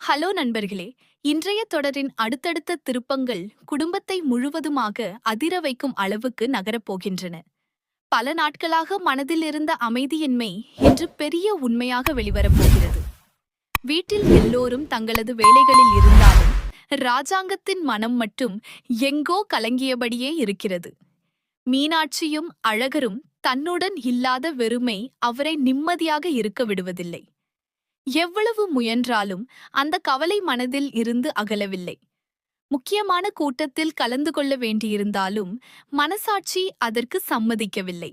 Hello நண்பர்களே. இன்றைய தொடரின் அடுத்தடுத்த திருப்பங்கள் குடும்பத்தை முழுவதுமாக அதிர வைக்கும் அளவுக்கு நகரப்போகின்றன. பல நாட்களாக மனதில் இருந்த அமைதியின்மை இன்று பெரிய உண்மையாக வெளிவரப் போகிறது. வீட்டில் எல்லோரும் தங்களது வேலைகளில் இருந்தாலும் ராஜாங்கத்தின் மனம் மட்டும் எங்கோ கலங்கியபடியே இருக்கிறது. மீனாட்சியும் அழகரும் தன்னுடன் இல்லாத வெறுமை அவரை நிம்மதியாக இருக்க விடுவதில்லை. எவ்வளவு முயன்றாலும் அந்த கவலை மனதில் இருந்து அகலவில்லை. முக்கியமான கூட்டத்தில் கலந்து கொள்ள வேண்டியிருந்தாலும் மனசாட்சி அதற்கு சம்மதிக்கவில்லை.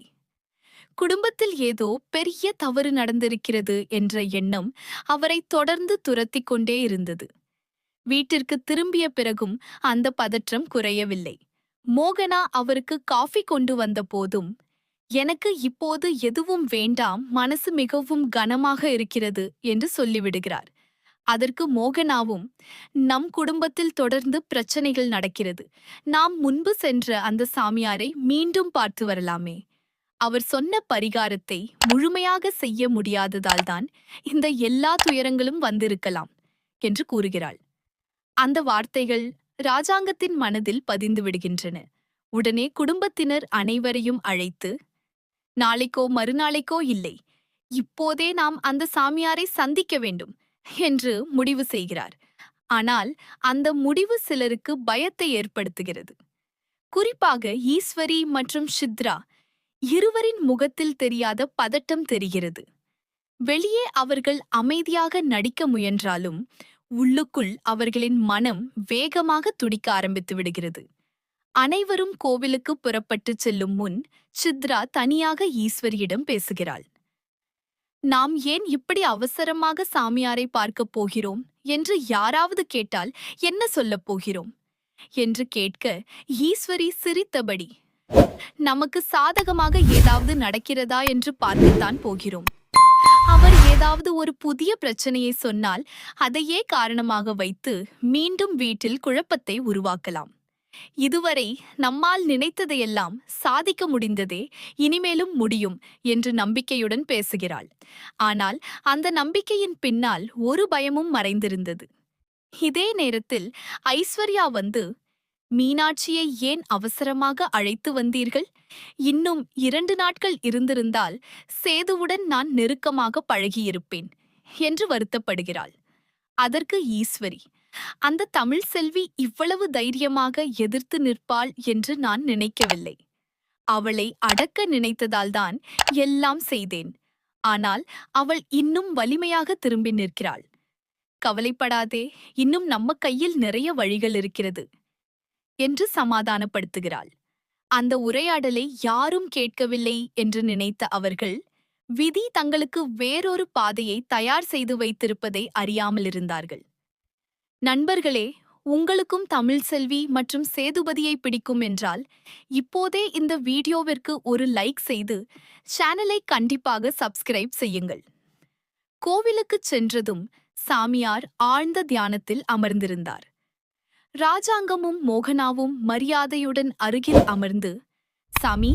குடும்பத்தில் ஏதோ பெரிய தவறு நடந்திருக்கிறது என்ற எண்ணம் அவரை தொடர்ந்து துரத்திக் கொண்டே இருந்தது. வீட்டிற்கு திரும்பிய பிறகும் அந்த பதற்றம் குறையவில்லை. மோகனா அவருக்கு காஃபி கொண்டு வந்த போதும், எனக்கு இப்போது எதுவும் வேண்டாம், மனசு மிகவும் கனமாக இருக்கிறது என்று சொல்லிவிடுகிறார். அதற்கு மோகனாவும், நம் குடும்பத்தில் தொடர்ந்து பிரச்சனைகள் நடக்கிறது, நாம் முன்பு சென்ற அந்த சாமியாரை மீண்டும் பார்த்து வரலாமே, அவர் சொன்ன பரிகாரத்தை முழுமையாக செய்ய முடியாததால்தான் இந்த எல்லா துயரங்களும் வந்திருக்கலாம் என்று கூறுகிறாள். அந்த வார்த்தைகள் ராஜாங்கத்தின் மனதில் பதிந்து விடுகின்றன. உடனே குடும்பத்தினர் அனைவரையும் அழைத்து, நாளைக்கோ மறுநாளைக்கோ இல்லை, இப்போதே நாம் அந்த சாமியாரை சந்திக்க வேண்டும் என்று முடிவு செய்கிறார். ஆனால் அந்த முடிவு சிலருக்கு பயத்தை ஏற்படுத்துகிறது. குறிப்பாக ஈஸ்வரி மற்றும் சித்ரா இருவரின் முகத்தில் தெரியாத பதட்டம் தெரிகிறது. வெளியே அவர்கள் அமைதியாக நடிக்க முயன்றாலும் உள்ளுக்குள் அவர்களின் மனம் வேகமாக துடிக்க ஆரம்பித்து விடுகிறது. அனைவரும் கோவிலுக்கு புறப்பட்டு செல்லும் முன் சித்ரா தனியாக ஈஸ்வரியிடம் பேசுகிறாள். நாம் ஏன் இப்படி அவசரமாக சாமியாரை பார்க்கப் போகிறோம் என்று யாராவது கேட்டால் என்ன சொல்லப் போகிறோம் என்று கேட்க ஈஸ்வரி சிரித்தபடி, நமக்கு சாதகமாக ஏதாவது நடக்கிறதா என்று பார்க்கத்தான் போகிறோம். அவர் ஏதாவது ஒரு புதிய பிரச்சனையை சொன்னால் அதையே காரணமாக வைத்து மீண்டும் வீட்டில் குழப்பத்தை உருவாக்கலாம். இதுவரை நம்மால் நினைத்ததையெல்லாம் சாதிக்க முடிந்ததே, இனிமேலும் முடியும் என்று நம்பிக்கையுடன் பேசுகிறாள். ஆனால் அந்த நம்பிக்கையின் பின்னால் ஒரு பயமும் மறைந்திருந்தது. இதே நேரத்தில் ஐஸ்வர்யா வந்து, மீனாட்சியை ஏன் அவசரமாக அழைத்து வந்தீர்கள்? இன்னும் 2 நாட்கள் இருந்திருந்தால் சேதுவுடன் நான் நெருக்கமாக பழகியிருப்பேன் என்று வருத்தப்படுகிறாள். அதற்கு ஈஸ்வரி, அந்த தமிழ் செல்வி இவ்வளவு தைரியமாக எதிர்த்து நிற்பாள் என்று நான் நினைக்கவில்லை. அவளை அடக்க நினைத்ததால்தான் எல்லாம் செய்தேன். ஆனால் அவள் இன்னும் வலிமையாக திரும்பி நிற்கிறாள். கவலைப்படாதே, இன்னும் நம்ம கையில் நிறைய வழிகள் இருக்கிறது என்று சமாதானப்படுத்துகிறாள். அந்த உரையாடலை யாரும் கேட்கவில்லை என்று நினைத்த அவர்கள், விதி தங்களுக்கு வேறொரு பாதையை தயார் செய்து வைத்திருப்பதை அறியாமல் இருந்தார்கள். நண்பர்களே, உங்களுக்கும் தமிழ் செல்வி மற்றும் சேதுபதியை பிடிக்கும் என்றால் இப்போதே இந்த வீடியோவிற்கு ஒரு லைக் செய்து சேனலை கண்டிப்பாக சப்ஸ்கிரைப் செய்யுங்கள். கோவிலுக்குச் சென்றதும் சாமியார் ஆழ்ந்த தியானத்தில் அமர்ந்திருந்தார். ராஜாங்கமும் மோகனாவும் மரியாதையுடன் அருகில் அமர்ந்து, சாமி,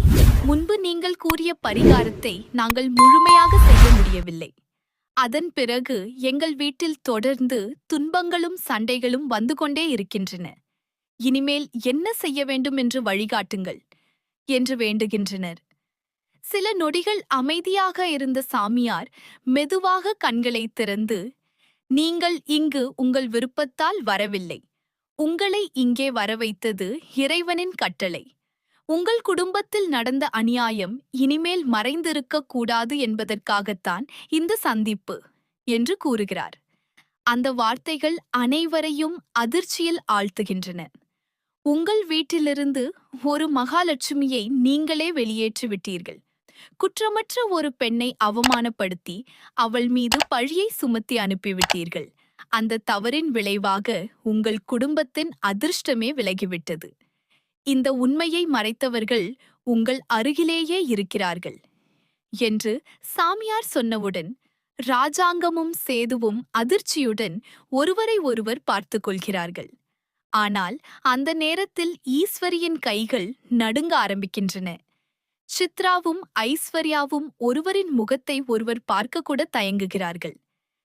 முன்பு நீங்கள் கூறிய பரிகாரத்தை நாங்கள் முழுமையாக செய்ய முடியவில்லை. அதன் பிறகு எங்கள் வீட்டில் தொடர்ந்து துன்பங்களும் சண்டைகளும் வந்து கொண்டே இருக்கின்றன. இனிமேல் என்ன செய்ய வேண்டும் என்று வழிகாட்டுங்கள் என்று வேண்டுகின்றனர். சில நொடிகள் அமைதியாக இருந்த சாமியார் மெதுவாக கண்களை திறந்து, நீங்கள் இங்கு உங்கள் விருப்பத்தால் வரவில்லை. உங்களை இங்கே வரவைத்தது இறைவனின் கட்டளை. உங்கள் குடும்பத்தில் நடந்த அநியாயம் இனிமேல் மறைந்திருக்க கூடாது என்பதற்காகத்தான் இந்த சந்திப்பு என்று கூறுகிறார். அந்த வார்த்தைகள் அனைவரையும் அதிர்ச்சியில் ஆழ்த்துகின்றன. உங்கள் வீட்டிலிருந்து ஒரு மகாலட்சுமியை நீங்களே வெளியேற்றிவிட்டீர்கள். குற்றமற்ற ஒரு பெண்ணை அவமானப்படுத்தி அவள் மீது பழியை சுமத்தி அனுப்பிவிட்டீர்கள். அந்த தவறின் விளைவாக உங்கள் குடும்பத்தின் அதிர்ஷ்டமே விலகிவிட்டது. இந்த உண்மையை மறைத்தவர்கள் உங்கள் அருகிலேயே இருக்கிறார்கள் என்று சாமியார் சொன்னவுடன் ராஜாங்கமும் சேதுவும் அதிர்ச்சியுடன் ஒருவரை ஒருவர் பார்த்து கொள்கிறார்கள். ஆனால் அந்த நேரத்தில் ஈஸ்வரியின் கைகள் நடுங்க ஆரம்பிக்கின்றன. சித்ராவும் ஐஸ்வர்யாவும் ஒருவரின் முகத்தை ஒருவர் பார்க்க கூட தயங்குகிறார்கள்.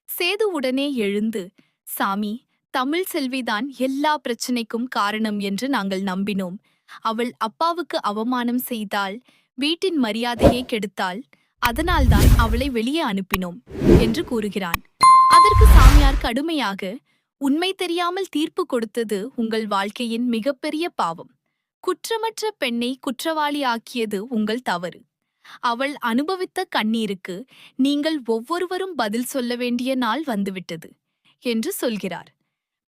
சேது உடனே எழுந்து, சாமி, தமிழ் செல்விதான் எல்லா பிரச்சனைக்கும் காரணம் என்று நாங்கள் நம்பினோம். அவள் அப்பாவுக்கு அவமானம் செய்தாள், வீட்டின் மரியாதையை கெடுத்தாள். அதனால்தான் அவளை வெளியே அனுப்பினோம் என்று கூறுகிறான். அதற்கு சாமியார் கடுமையாக, உண்மை தெரியாமல் தீர்ப்பு கொடுத்தது உங்கள் வாழ்க்கையின் மிகப்பெரிய பாவம். குற்றமற்ற பெண்ணை குற்றவாளி ஆக்கியது உங்கள் தவறு. அவள் அனுபவித்த கண்ணீருக்கு நீங்கள் ஒவ்வொருவரும் பதில் சொல்ல வேண்டிய நாள் வந்துவிட்டது என்று சொல்கிறார்.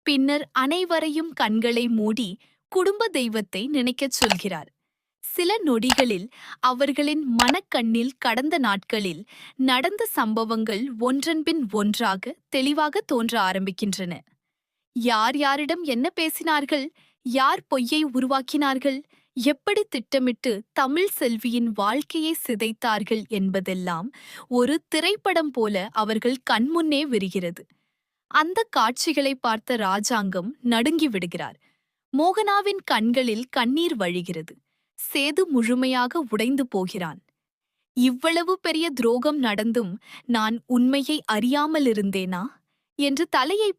பின்னர் அனைவரையும் கண்களை மூடி குடும்ப தெய்வத்தை நினைக்கச் சொல்கிறார். சில நொடிகளில் அவர்களின் மனக்கண்ணில் கடந்த நாட்களில் நடந்த சம்பவங்கள் ஒன்றன்பின் ஒன்றாக தெளிவாக தோன்ற ஆரம்பிக்கின்றன. யார் யாரிடம் என்ன பேசினார்கள், யார் பொய்யை உருவாக்கினார்கள், எப்படி திட்டமிட்டு தமிழ் செல்வியின் வாழ்க்கையை சிதைத்தார்கள் என்பதெல்லாம் ஒரு திரைப்படம் போல அவர்கள் கண்முன்னே விரிகிறது. அந்த காட்சிகளை பார்த்த ராஜாங்கம் நடுங்கி விடுகிறார். மோகனாவின் கண்களில் கண்ணீர் வழிகிறது. சேது முழுமையாக உடைந்து போகிறான். இவ்வளவு பெரிய துரோகம் நடந்தும் நான் உண்மையை அறியாமல் இருந்தேனா என்று தலையை